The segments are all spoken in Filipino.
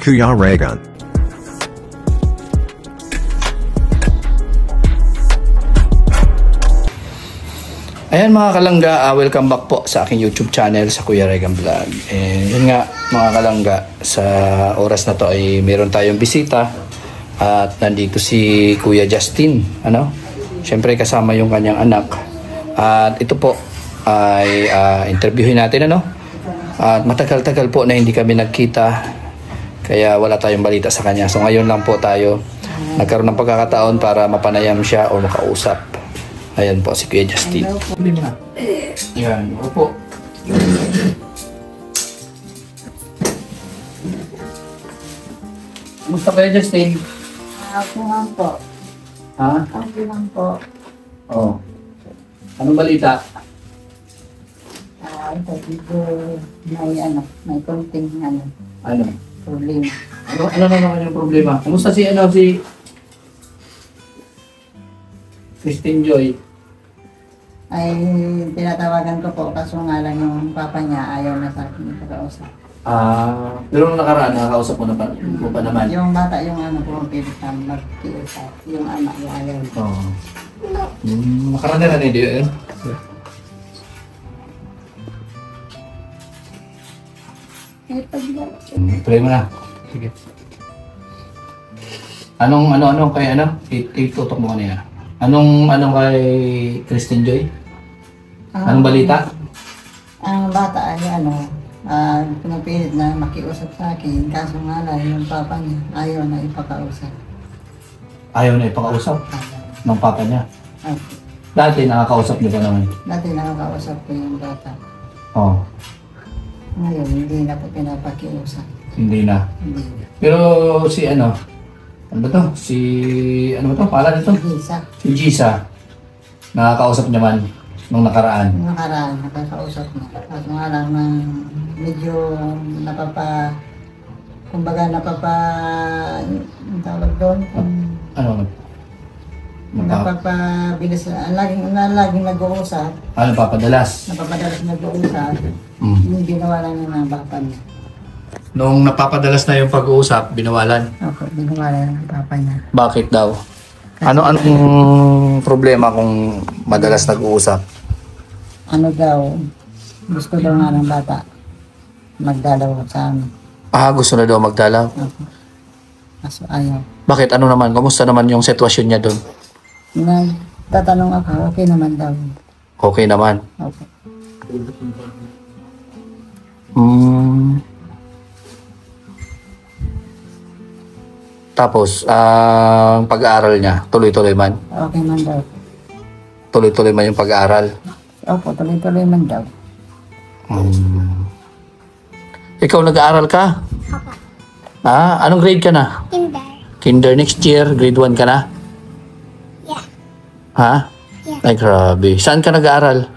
Kuya Raygun. Ayan mga kalangga, welcome back po sa aking YouTube channel sa Kuya Raygun Vlog. And yun nga mga kalangga, sa oras na to ay meron tayong bisita at nandito si Kuya Justin, Siyempre kasama yung kanyang anak. At ito po ay interviewin natin, At matagal-tagal po na hindi kami nagkita, kaya wala tayong balita sa kanya. So ngayon lang po tayo nagkaroon ng pagkakataon para mapanayam siya o makausap. Ayan po si Kuya Justin. Yan, opo. Kumusta Kuya Justin? Ako lang po. Ha? Ako lang po. Oo. Anong balita? Ito dito may konting Ano? problema. Ano naman yung problema? Kumusta si Christine Joy? Ay, tinatawagan ko po kaso nga lang yung papa niya ayaw na sa akin pagkausap. Pero nung nakaraan, nakakausap mo pa naman. Yung bata, yung pumipilit na magkiusap. Yung ama, yung ayaw. Oo. Nakaraan na rin yun. Play mo na. Sige. Anong kay itutok mo kanina? Anong kay Christine Joy? Anong balita? Ang bata ay pinapilit na makiusap sa akin. Kaso nga lang yung papa niya ayaw na ipakausap. Ayaw na ipakausap ng papa niya. At Dati nakakausap niyo ba naman? dati nakakausap ko yung bata. Oo. Ngayon, hindi na po pinapakiusap. Hindi na. Hindi na. Pero si ano ba to? Ano ba to? Pangalan nito? Isa. Si Gisa. Nakakausap niya man nung nakaraan. Yung nakaraan, nakakausap na. Kaso nga lang medyo yung tawag doon, Ano? napapabilis, laging nag-uusap, Ano papadalas? napapadalas nag-uusap, Mm. yung ginawa lang ng papa niya. Nung napapadalas na yung pag-uusap, binawalan. Opo, ginawa lang ng papa niya. Bakit daw? Anong problema kung madalas nag-uusap? Ano daw, gusto daw nga ng bata, magdalaw sa amin. Gusto na daw magdalaw. Opo. Kaso ayaw. Bakit? Ano naman? Kamusta naman yung sitwasyon niya doon? Nagtatanong ako, okay naman daw. Okay naman. Opo. Tapos, ang pag-aaral niya, tuloy-tuloy man? Okay man daw. Tuloy-tuloy man yung pag-aaral? Opo, tuloy-tuloy man daw. Ikaw nag-aaral ka? Anong grade ka na? Kinder. Kinder next year, grade 1 ka na? Yeah. Ha? Yeah. Ay, grabe. Saan ka nag-aaral?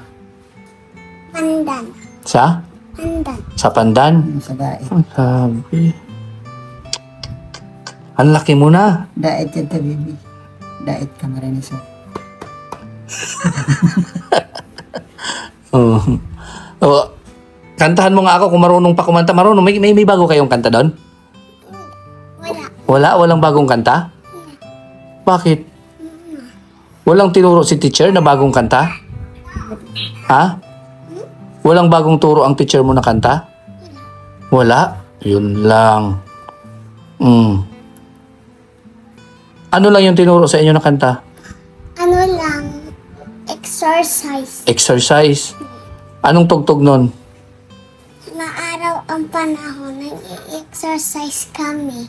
Pandan. Sa? Pandan. Sa Pandan? Sa dait. Ang sabi. Ang laki mo na. Dait yan ta, baby. Dait ka marinis. Oh. Kantahan mo nga ako kung marunong pa kumanta. Marunong? May bago kayong kanta doon? Wala. Walang bagong kanta? Bakit? Walang tinuro si teacher na bagong kanta? Ha? Walang bagong turo ang teacher mo na kanta? Wala? Yun lang. Ano lang yung tinuro sa inyo na kanta? Ano lang. Exercise. Exercise. Anong tugtog nun? Na araw ang panahon, nag-exercise kami.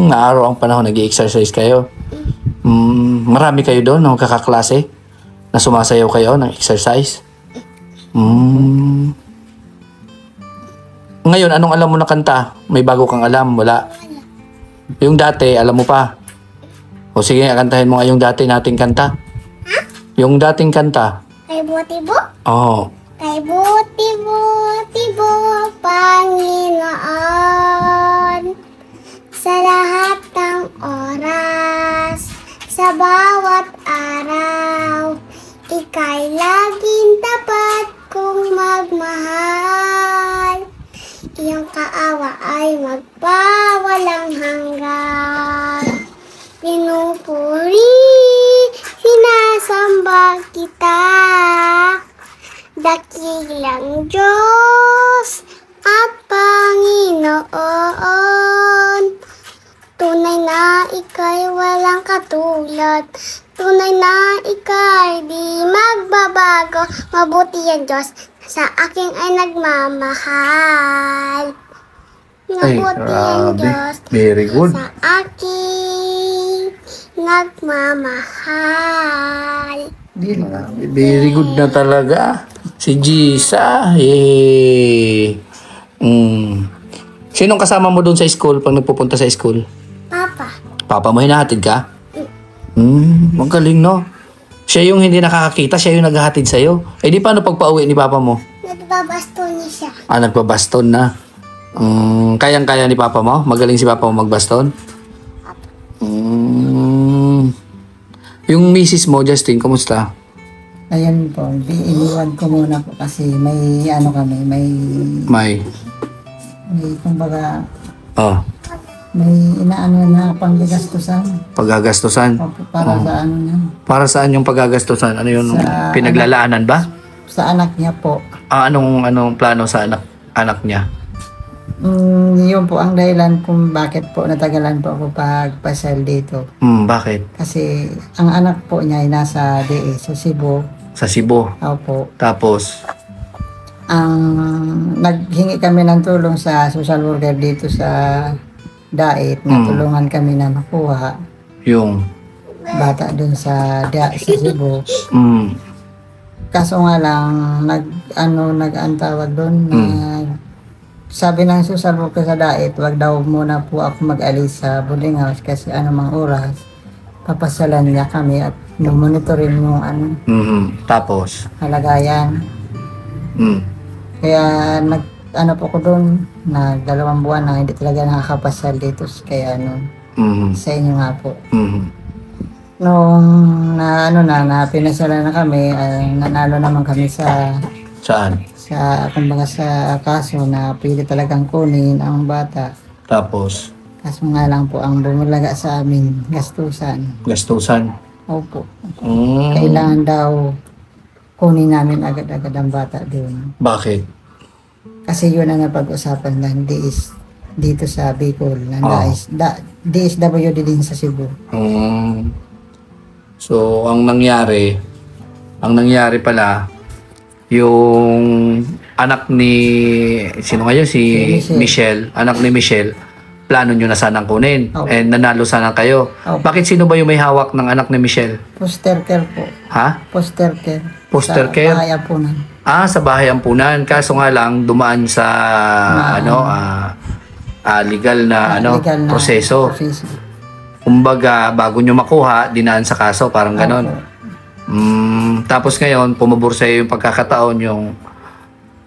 Na araw ang panahon, nag-exercise kayo. Marami kayo doon, ng kakaklase, na sumasayaw kayo ng exercise. Ngayon, anong alam mo na kanta? May bago kang alam? Wala. Yung dati, alam mo pa? O sige, kantahin mo nga yung dati nating kanta. Yung dating kanta. Kay Botibo? Oo. Kay Botibo, Panginoon. Sa lahat ng oras, sa bawat araw, ika'y laging tapat kong magmahal. iyong kaawa ay magpawalang hanggan. Pinupuri, sinasamba kita, dakilang Diyos at Panginoon. Tunay na ika'y walang katulad, tunay na ika'y di magbabago. Mabuti ang Diyos, sa akin ay nagmamahal. Ay, Mabuti ang grabe. Diyos, Very good. sa akin nagmamahal. Very good na talaga. Si Gisa. Sinong kasama mo doon sa school pag nagpupunta sa school? Papa, Papa mo hinahatid ka? Magaling no. Siya yung hindi nakakakita, siya yung naghahatid sa'yo. Eh di paano pag pauwi ni Papa mo? nagbabasto niya siya. Nagbabaston na. Kayang-kaya ni Papa mo? Magaling si Papa mo magbaston? Yung misis mo, Justin, kumusta? Ayan po, iniwan ko muna po kasi may ano kami, may kumbaga, Oh, may inaano na panggagastusan. paggagastusan. Para sa ano niya, Para saan yung paggagastusan? Ano yung Sa pinaglalaanan ba? sa anak niya po. Anong plano sa anak niya? Yun po ang dahilan kung bakit po natagalan po ako pagpasal dito. Bakit? Kasi ang anak po niya ay nasa DE, sa Cebu. Sa Cebu. Opo. Tapos, Naghingi kami ng tulong sa social worker dito sa Dait. Natulungan kami na makuha yung bata dun sa Cebu. Kaso nga lang, nag-antawag doon na sabi ng social worker sa Dait, wag daw muna po ako mag-alis sa boarding house kasi anumang oras, papasalan niya kami at monitorin yung Tapos, halagayan. Kaya po ko doon na 2 buwan na hindi talaga nakakapasal dito kaya sa inyo nga po. Nung na pinasalan na kami, nanalo naman kami sa saan? kumbaga sa kaso na pwede talagang kunin ang bata. Tapos, Kaso nga lang po ang bumulaga sa amin, gastusan. gastusan. Opo. Kailangan daw kunin namin agad-agad ang bata doon. Bakit? Kasi yun ang napag-usapan na dito sa Bicol. DSWD din sa Cebu. So, ang nangyari pala, yung anak ni, sino ngayon? Si Michelle. Anak ni Michelle, plano nyo na sanang kunin. Opo. And nanalo sana kayo. Opo. Bakit sino ba yung may hawak ng anak ni Michelle? Foster care po. Ha? Foster care. Foster care? Sa bahay Ampunan. Sa bahay ampunan. Kaso nga lang, dumaan sa, legal na, Legal na proseso. Kumbaga, bago nyo makuha, dinaan sa kaso, parang ganon. Opo. Tapos ngayon, pumabor sa'yo yung pagkakataon, yung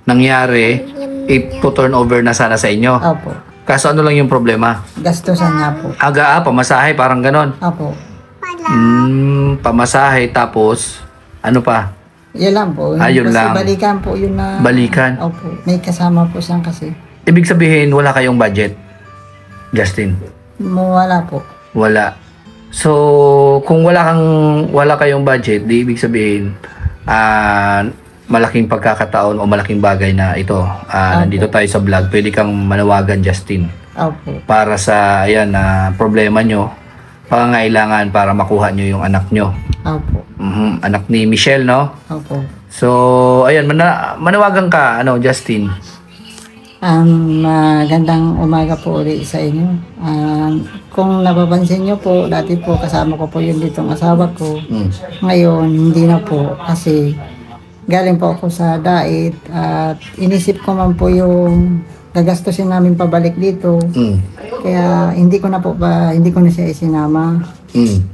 nangyari, i-turn over na sana sa inyo. Opo. Kaso ano lang yung problema? Gastusan nga po. Pamasahe, parang ganon. Opo. Pamasahe, tapos, ano pa? Yun lang po. Yun Kasi lang. balikan po yun na. Balikan? Opo. May kasama po siyang kasi. Ibig sabihin, wala kayong budget, Justin? Wala po. Wala. So, kung wala kayong budget, di ibig sabihin, malaking pagkakataon o malaking bagay na ito. Nandito tayo sa vlog. Pwede kang manawagan, Justin, Opo. para sa problema nyo, pangangailangan para makuha nyo yung anak nyo. Opo. Anak ni Michelle, no? Opo. So, ayan, manawagan ka, Justin. Magandang umaga po ulit sa inyo. Kung napapansin nyo po, dati po kasama ko po yung ditong asawa ko. Ngayon, hindi na po kasi galing po ako sa Dait at inisip ko man po yung gagastusin namin pabalik dito. Kaya hindi ko na siya isinama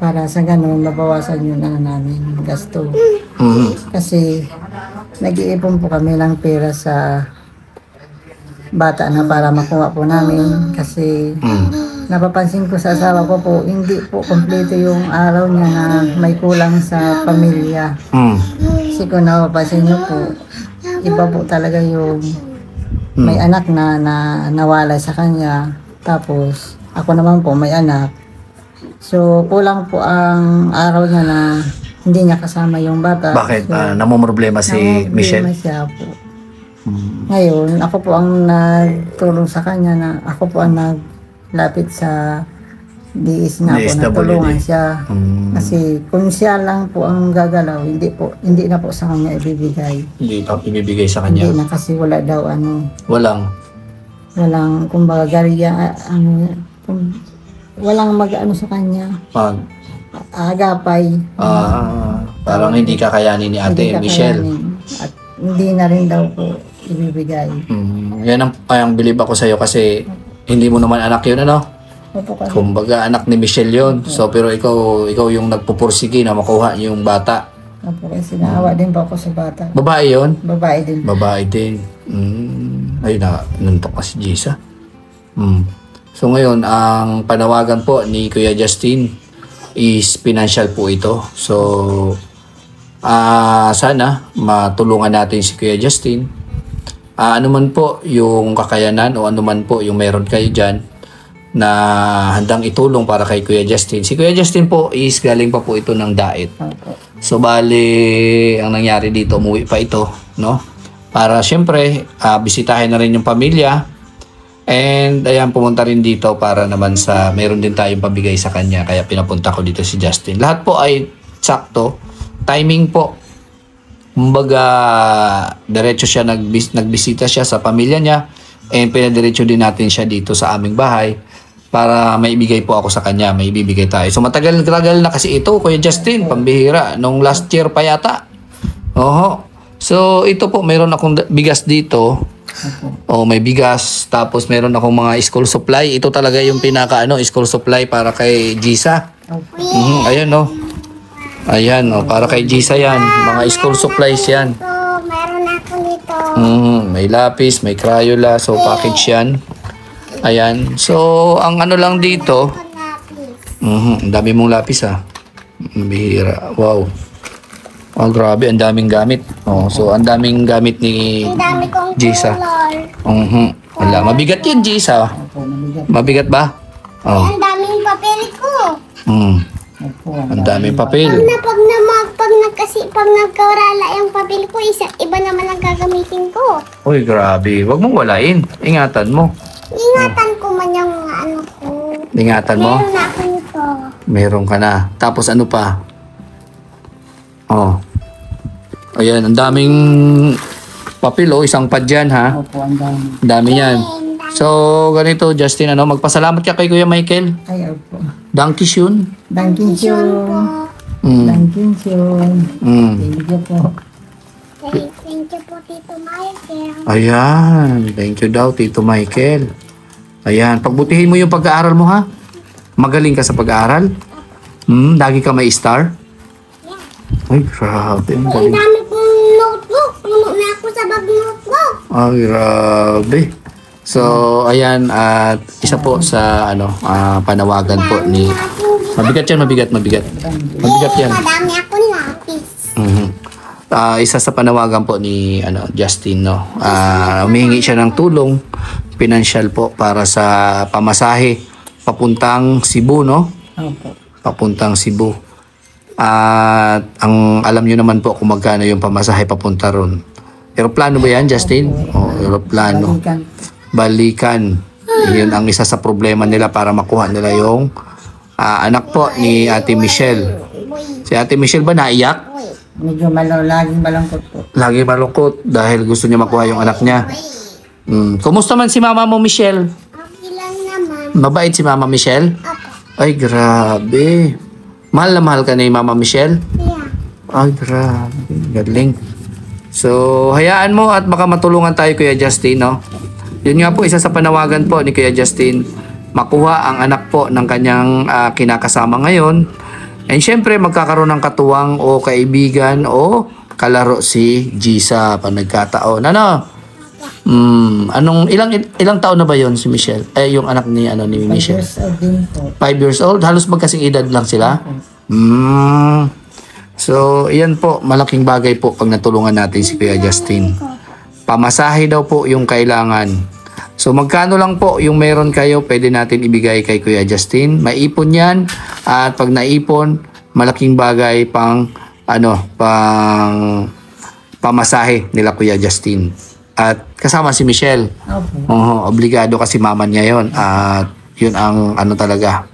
para sa ganun mabawasan yung namin gasto. Kasi nag-iipon po kami ng pera sa bata na para makuha po namin kasi napapansin ko sa asawa ko po hindi po kompleto yung araw niya na may kulang sa pamilya. Kasi kung napapansin niyo po, iba po talaga yung may anak na nawalay sa kanya. Tapos, ako naman po may anak. So, kulang po ang araw niya na hindi niya kasama yung bata. Bakit? So, Namumroblema si Michelle? siya po. Ngayon, ako po ang nagtulong sa kanya na ako po ang naglapit sa DS na po, DSWD. natulungan siya. Kasi kung siya lang po ang gagalaw, hindi na po sa kanya ibibigay. Hindi pa ibibigay sa Hindi kanya? na kasi wala daw walang kumbaga gariya, walang mag-ano sa kanya, agapay. Parang hindi kakayanin ni Ate Hindi Michelle. kakayanin. At hindi na rin daw po ibibigay. Yan ang bilib ako sa'yo kasi hindi mo naman anak yun, ano? Opo, kasi Kumbaga anak ni Michelle yun. So pero ikaw yung nagpupursige na makuha yung bata. Opo, kasi naawa din po ako sa bata. Babae yun? Babae din. Babae din. Ay, nanuntok ka si Jisa. So ngayon, ang panawagan po ni Kuya Justin is financial po ito. So, sana matulungan natin si Kuya Justin. Ano man po yung kakayanan o ano man po yung meron kayo dyan na handang itulong para kay Kuya Justin. Si Kuya Justin po is galing pa po ito ng Dait. Opo. So bali, ang nangyari dito, umuwi pa ito, no? Para syempre, bisitahin na rin yung pamilya. And ayan, pumunta rin dito para naman sa, meron din tayong pabigay sa kanya. Kaya pinapunta ko dito si Justin. Lahat po ay sakto. Timing po. Kumbaga, diretso siya, nagbisita siya sa pamilya niya. And pinadiretso din natin siya dito sa aming bahay para maibigay po ako sa kanya, may ibibigay tayo. So matagal na kasi ito, Kuya Justin, pambihira. Nung last year pa yata. Oho. So ito po, meron akong bigas dito. May bigas. Tapos meron akong mga school supply. Ito talaga yung school supply para kay Jisa. Ayan, no. Ayan, para kay Jisa yan. Mga school supplies yan. So, meron ako nito. May lapis, may Crayola. So package yan. Ayan. So, ang ano lang dito, ang dami mong lapis, Bihira. Wow. Oh, grabe, ang daming gamit. So, ang daming gamit ni Ang dami kong Jisa. color. Wala, mabigat yan, Jisa. Opo, mabigat. Mabigat ba? Ang daming papel ko. Opo, Ang daming papel. Pag nagkawala yung papel ko, iba naman ang gagamitin ko. Uy, grabe. Huwag mong walain. Ingatan mo. Ingatan ko man yung mga ano ko. Ingatan mo. Meron na ako nito. Meron ka na. Tapos ano pa? Ayan, ang daming papel, isang pad yan, ha? Opo, ang dami. Ang dami yan. So, ganito, Justin, magpasalamat ka kay Kuya Michael. Ay, opo. Donkeys yun. Thank you. Thank you. Thank you po. Thank you po, Tito Michael. Ayan, thank you daw, Tito Michael. Ayan, pagbutihin mo yung pag-aaral mo, ha? Magaling ka sa pag-aaral? Lagi ka may star? Ay, grabe. Ang Ang galing. dami kong notebook. Puno na ako sa bag notebook. Ay, grabe. So, ayan, at isa po sa, panawagan po ni... Mabigat yan, mabigat. Mabigat yan. Madami akong lapis. Isa sa panawagan po ni Justin, no. Humihingi siya ng tulong financial po para sa pamasahe papuntang Cebu, no? Opo. Papuntang Cebu. At ang alam niyo naman po kung magkano yung pamasahe papunta ron. Eroplano ba yan, Justin? Eroplano. Balikan. Yun ang isa sa problema nila para makuha nila yung anak po ni Ate Michelle. Si Ate Michelle ba naiyak? Medyo laging malungkot po. Lagi malungkot dahil gusto niya makuha yung anak niya. Kumusta man si mama mo, Michelle? Okay lang naman. Mabait si mama Michelle? Apo. Ay, grabe. Mahal na mahal ka ni mama Michelle? Yeah. Ay, grabe. Galing. So, hayaan mo at baka matulungan tayo, Kuya Justin, no? Yun nga po, isa sa panawagan po ni Kuya Justin, makuha ang anak po ng kanyang kinakasama ngayon. And syempre, magkakaroon ng katuwang o kaibigan o kalaro si Jisa pag nagkataon. Ilang taon na ba yon si Michelle? Yung anak ni Michelle. 5 years old din po. 5 years old? Halos magkasing edad lang sila? So, iyan po, malaking bagay po pag natulungan natin si Kuya Justin. Pamasahe daw po yung kailangan. So magkano lang po yung meron kayo, pwede natin ibigay kay Kuya Justin. Maipon yan. At pag naipon, malaking bagay pang pamasahe nila Kuya Justin. At kasama si Michelle. Opo. Obligado kasi mama niya yon. At yun ang talaga.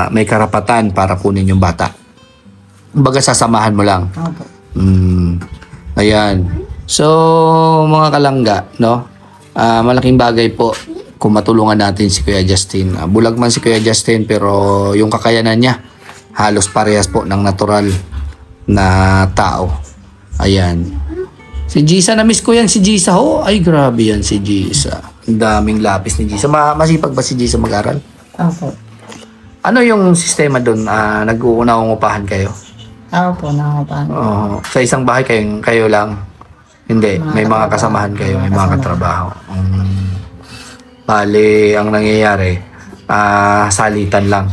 May karapatan para kunin yung bata. Kumbaga sasamahan mo lang. Opo. Ayan. So, mga kalangga, no? Malaking bagay po kung matulungan natin si Kuya Justin. Bulag man si Kuya Justin pero yung kakayanan niya halos parehas po ng natural na tao. Ayan. Si Gisa, na-miss ko yan si Gisa. Ay, grabe yan si Gisa. Ang daming lapis ni Gisa. Masipag ba si Gisa mag-aral? Opo. Ano yung sistema doon? Nag-uungupahan kayo? Opo, nangungupahan. Sa isang bahay kayo lang? Hindi, may mga kasamahan kayo, may mga katrabaho. Bale, ang nangyayari, salitan lang.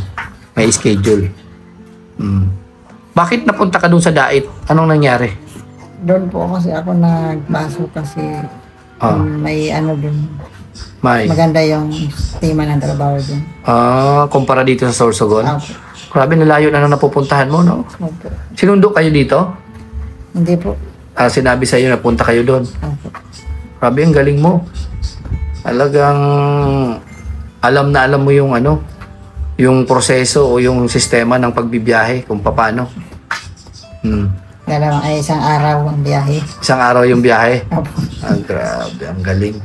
May schedule. Bakit napunta ka dun sa Dait? Anong nangyari? Doon po kasi ako nagbaso kasi may dun. May. Maganda yung tema ng trabaho dun. Kumpara dito sa Sorsogon? Opo. Grabe, nalayo na nang napupuntahan mo, no? Opo. Sinundo kayo dito? Hindi po. Sinabi sa iyo na punta kayo doon. Opo. Grabe, ang galing mo. Talagang alam na alam mo yung yung proseso o yung sistema ng pagbibiyahe kung paano. Isang araw ang biyahe. Isang araw yung biyahe. Opo. Grabe, ang galing.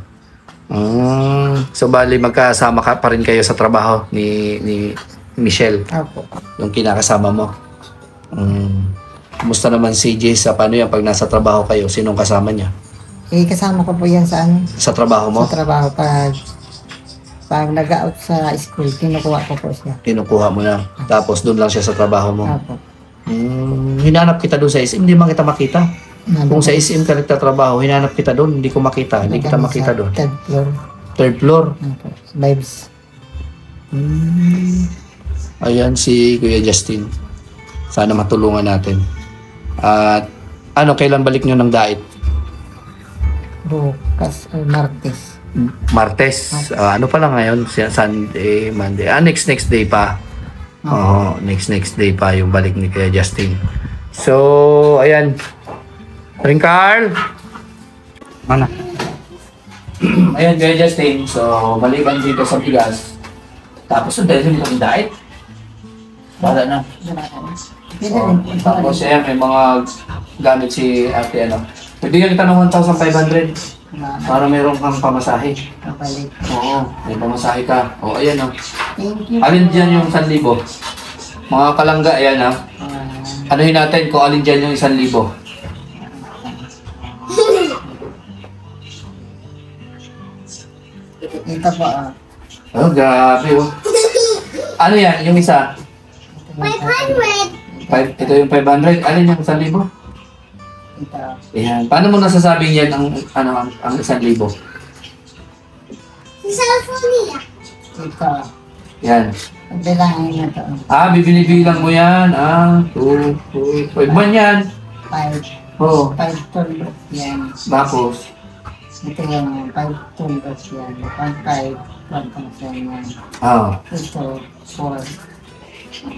So bali magkasama ka pa rin kayo sa trabaho ni Michelle, Opo. yung kinakasama mo. Kumusta naman si Jay sa paano yan pag nasa trabaho kayo? Sinong kasama niya? Kasama ko po yan sa Sa trabaho mo? Sa trabaho. Pag nag-out sa school, kinukuha ko po siya. Kinukuha mo na. Tapos doon lang siya sa trabaho mo. Opo. Hinanap kita doon sa SM, hindi man kita makita. Nandun Kung sa SM ka nagtatrabaho, hinanap kita doon, hindi ko makita. Hindi kita makita doon. Third floor. Third floor. Opo. Vibes. Ayan si Kuya Justin. Sana matulungan natin. At kailan balik nyo ng Dait? Bukas o Martes. Martes. Ano pa lang ngayon? Sunday, Monday. Next day pa. Next day pa yung balik ni Kuya Justin. So, ayan. Ring Carl. Mana? Ayan, Kuya Justin. So, maliban dito sa bigas. Tapos, dahil dito ng Dait. Wala na. Tapos, ayan, may mga gamit si ate, Pwede ka ng 1,500 para meron kang pamasahe. Kapalik. Oo, may pamasahe ka. Ayan, Thank you. Alin dyan yung 1,000? Mga kalangga, ayan, Anuhin natin kung alin dyan yung 1,000. Ito po. Grabe, Ano yan, yung isa? 500. Ito yung 500. Alin yung 1,000? Ito. Ayan. Paano mo nasasabing yan ang 1,000? Si cellphone niya. Ito. Yan. Pagbilangin na ito. Bibili-bilang mo yan. 2, 4, 5 man yan. 5. Oo. 5 tulot yan. Tapos, Ito yung 5 tulot yan. 1.5. 1.7 yan. Ito. 4.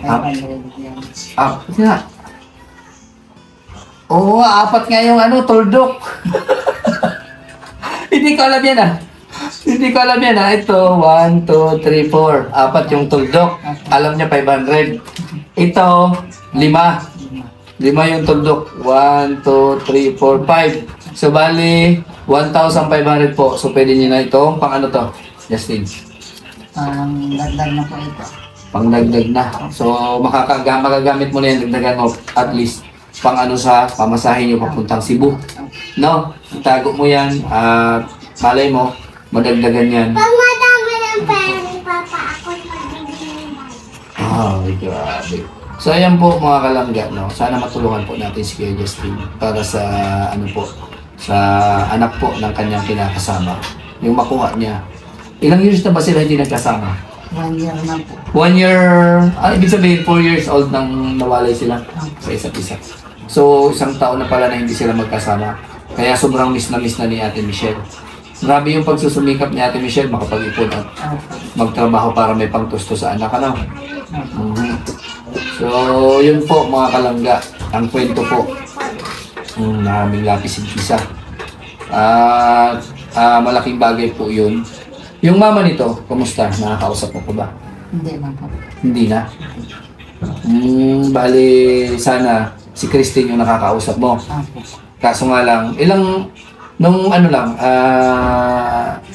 500 yan. Kasi nga. Oo, 4 nga yung tuldok. Hindi ko alam yan Hindi ko alam yan Ito, 1, 2, 3, 4. 4 yung tuldok. Alam niya 500. Ito, 5. 5 yung tuldok. 1, 2, 3, 4, 5. So, bali, 1,500 po. So, pwede niyo na ito. Pang ano to, Justin? Dagdag na po ito. Pang dagdag na. So, magagamit mo na yan. Dagdagan mo at least pang sa pamasahin nyo papuntang Cebu. No? Itago mo yan at malay mo, madagdagan yan. Pag madami ng pera ni Papa, ako magbibigay. Grabe. So, ayan po mga kalangga, Sana matulungan po natin si Kuya Justin para sa, sa anak po ng kanyang kinakasama. Yung makuha niya. Ilang years na ba sila hindi nagkasama? 1 year na po. 1 year, ibig sabihin 4 years old nang nawalay sila sa isa't isa. So, isang taon na pala na hindi sila magkasama. Kaya sobrang miss na ni Ate Michelle. Grabe yung pagsusumikap ni Ate Michelle makapag-ipon at Opo. magtrabaho para may pangtusto sa anak, ano? Opo. Mhm. So, yun po mga kalangga, ang kwento po ng aming lapis si Gisa. At malaking bagay po yun. Yung mama nito, kumusta? Nakakausap mo ko ba? Hindi lang po. Hindi na. Bali, sana si Christine yung nakakausap mo. Opo. Kaso nga lang, nung ano lang,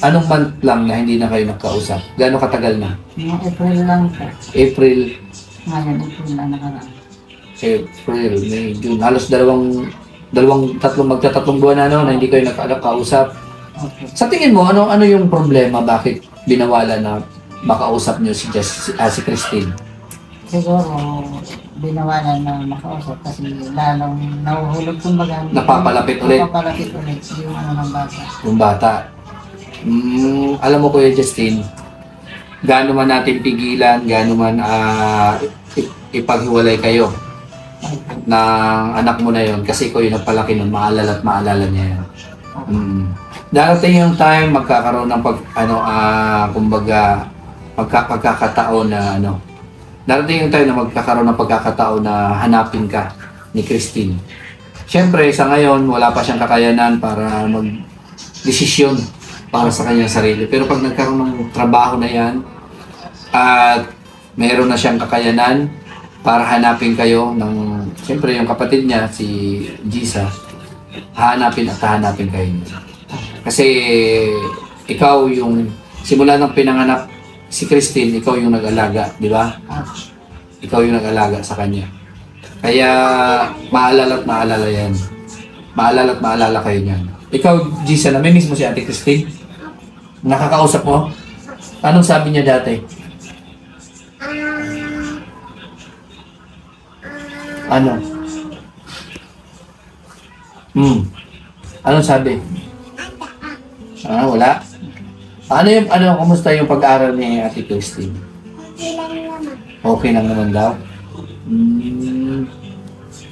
anong month lang na hindi na kayo nagkausap? Gaano katagal na? Noong April lang po. April, Ngayon, April na nakaraan. April, May, June. Halos magtatatlong buwan na, no, na hindi kayo nagkausap. Opo. Sa tingin mo, ano yung problema? Bakit binawala na makausap niyo si Christine? Siguro, binawalan na makausap kasi lalong nahuhulog kumbaga. Napapalapit ulit. Napapalapit ulit yung ano ng bata. Yung bata. Alam mo Kuya Justin, gaano man natin pigilan, gaano man ipaghiwalay kayo ng anak mo na yon, kasi ikaw yung nagpalaki nun, maalala at maalala niya yan. Darating yung time, magkakaroon ng pagkakataon na darating yung time na magkakaroon ng pagkakataon na hanapin ka ni Christine. Siyempre, sa ngayon, wala pa siyang kakayanan para mag-desisyon para sa kanyang sarili. Pero pag nagkaroon ng trabaho na yan, at mayroon na siyang kakayanan para hanapin kayo ng, siyempre yung kapatid niya, si Gisa, hahanapin kayo niya. Kasi ikaw yung, simula ng pinanganak si Christine, ikaw yung nag-alaga, di ba? Ikaw yung nag-alaga sa kanya. Kaya maalala at maalala yan. Maalala at maalala kayo niyan. Ikaw, Gisa, namimiss mo si Ate Christine? Nakakausap mo? Anong sabi niya dati? Ano? Anong sabi? Wala. Kumusta yung pag-aaral ni Ate Christine? Okay lang naman. Okay lang naman daw.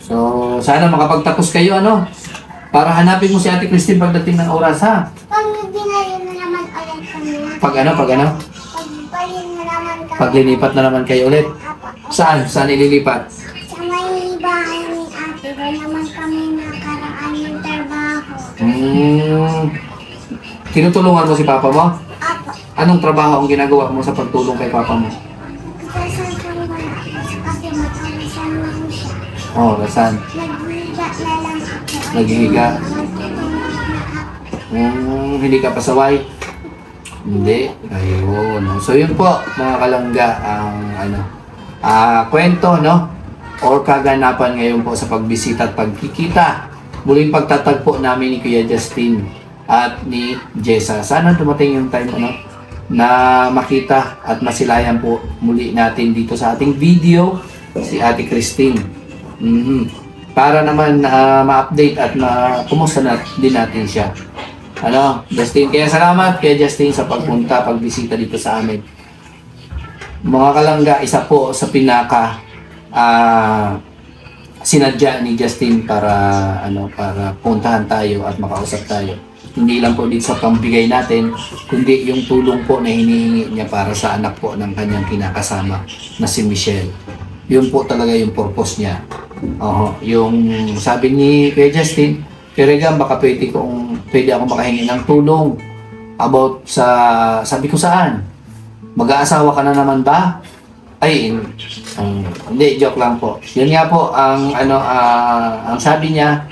So, sana makapagtapos kayo, para hanapin mo si Ate Christine pagdating ng oras, ha? Pag binayin na naman ulit kami. Pag Pagbayin na naman kami. paglilipat na naman kayo ulit. Apo. Saan? Saan ililipat? Sa may bahay ni ate, doon naman kami nakaraan ng trabaho. Tinutulungan mo si Papa mo? Apo. Anong trabaho ang ginagawa mo sa pagtulong kay Papa mo? Kasi matalisan lang siya. Oh, saan? Naghihiga na lang ako. Naghihiga? Magtutulong na ako. Hindi ka pasaway? Hindi. Ayun. So yun po, mga kalangga, ang kwento, or kaganapan ngayon po sa pagbisita at pagkikita. Muling pagtatagpo namin ni Kuya Justin at ni Jessa. Sana dumating yung time na makita at masilayan po muli natin dito sa ating video si Ate Christine. Para naman ma-update at kumusta na din natin siya. Justin, kaya salamat kay Justin sa pagpunta, pagbisita dito sa amin. Mga kalangga, isa po sa pinaka sinadya ni Justin para puntahan tayo at makausap tayo. Hindi lang po dito sa pambigay natin, kundi yung tulong po na hinihingi niya para sa anak po ng kanyang kinakasama na si Michelle. Yun po talaga yung purpose niya. Yung sabi ni Kuya Justin, Kirigan, baka pwede ako makahingi ng tulong about sabi ko saan? Mag-aasawa ka na naman ba? Ay, hindi, joke lang po. Yun nga po, ang sabi niya,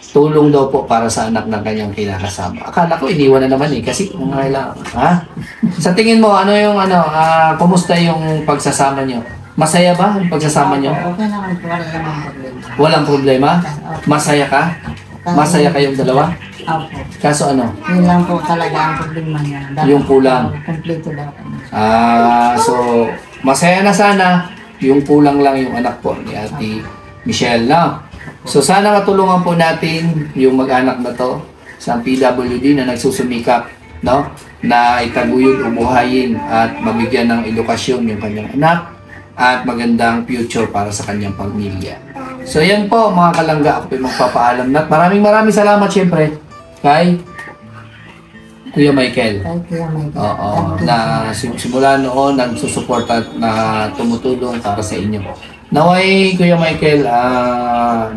tulong daw po para sa anak ng kanyang kinakasama. Akala ko iniwan na naman kasi Sa tingin mo, kumusta yung pagsasama niyo? Masaya ba yung pagsasama niyo? Okay naman po, wala naman problema. Walang problema? Masaya ka? Masaya kayong dalawa? Opo. Kaso Yun lang po talaga ang problema niya. Yung kulang. Kompleto daw kami. So, masaya na sana, yung kulang lang yung anak po ni Ate Michelle, So, sana matulungan po natin yung mag-anak na to sa PWD na nagsusumikap, na itaguyod, ubuhayin at mabigyan ng edukasyon yung kanyang anak at magandang future para sa kanyang pamilya. So, yan po mga kalangga, ako po yung magpapaalam na. Maraming salamat syempre kay Kuya Michael. Kay Kuya Michael. Oo, na simula noon nagsusuporta at na tumutulong para sa inyo. Naway, Kuya Michael,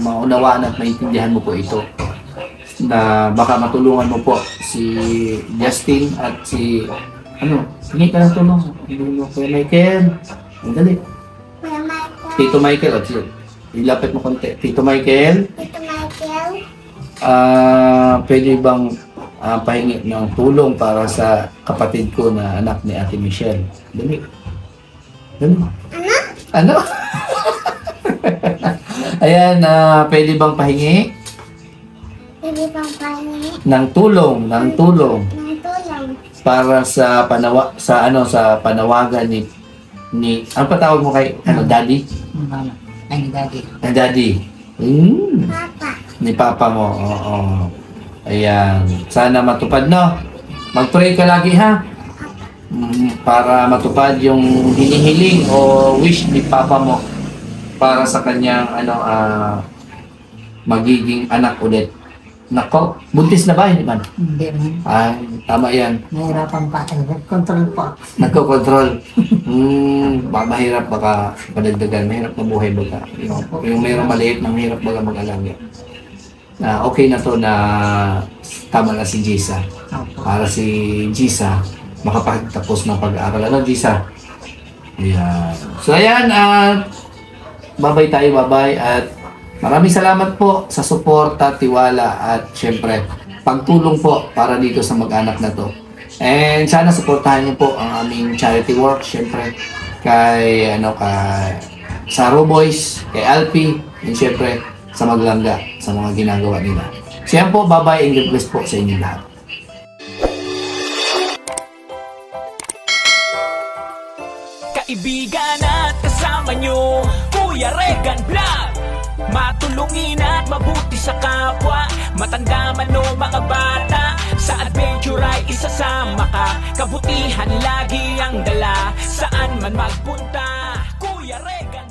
maunawaan at maintindihan mo po ito na baka matulungan mo po si Justin at si hindi ka ng tulong. Kuya Michael, ang dali. Kuya Michael. Tito Michael, at ilapit mo konti. Tito Michael, Tito Michael. pwede bang pahingi ng tulong para sa kapatid ko na anak ni Ate Michelle? Dali. Dali. Ano? Ayan, pwede bang pahingi Pwede bang pahingi ng tulong ng tulong para sa sa panawagan ni ang patawag mo kay daddy? Ay, ni Daddy. Daddy. Papa? Ni Papa mo. Oo. Ayan. Sana matupad, no? Mag-pray ka lagi, ha? Para matupad yung hinihiling o wish ni Papa mo para sa kanyang magiging anak ulit. Nako, buntis na ba? Hindi man? Hindi man. Ay, tama yan. Nahirapan pa. Ay, control po. Nagko-control. Mahirap baka padagdagan. Mahirap mabuhay baga. Yung mayroong maliit, mahirap baga mag-alaga. Okay na to na tama na si Jisa. Para si Jisa makapagtapos ng pag-aaral. Ano, Jisa? Ayan. So, ayan. Bye-bye tayo. Bye-bye. At maraming salamat po sa suporta, tiwala, at syempre, pagtulong po para dito sa mag-anak na to. And sana suportahan niyo po ang aming charity work, syempre, kay Saro Boys, kay Alpi, and syempre, sa Maglangga, sa mga ginagawa nila. So yan po, bye-bye and God bless po sa inyo lahat. Kaibigan at kasama nyo, Kuya Regan Vlog. Matulungin at mabuti sa kapwa, matanda man o mga bata, sa adventure ay isasama ka. Kabutihan lagi ang dala, saan man magpunta, Kuya Regan.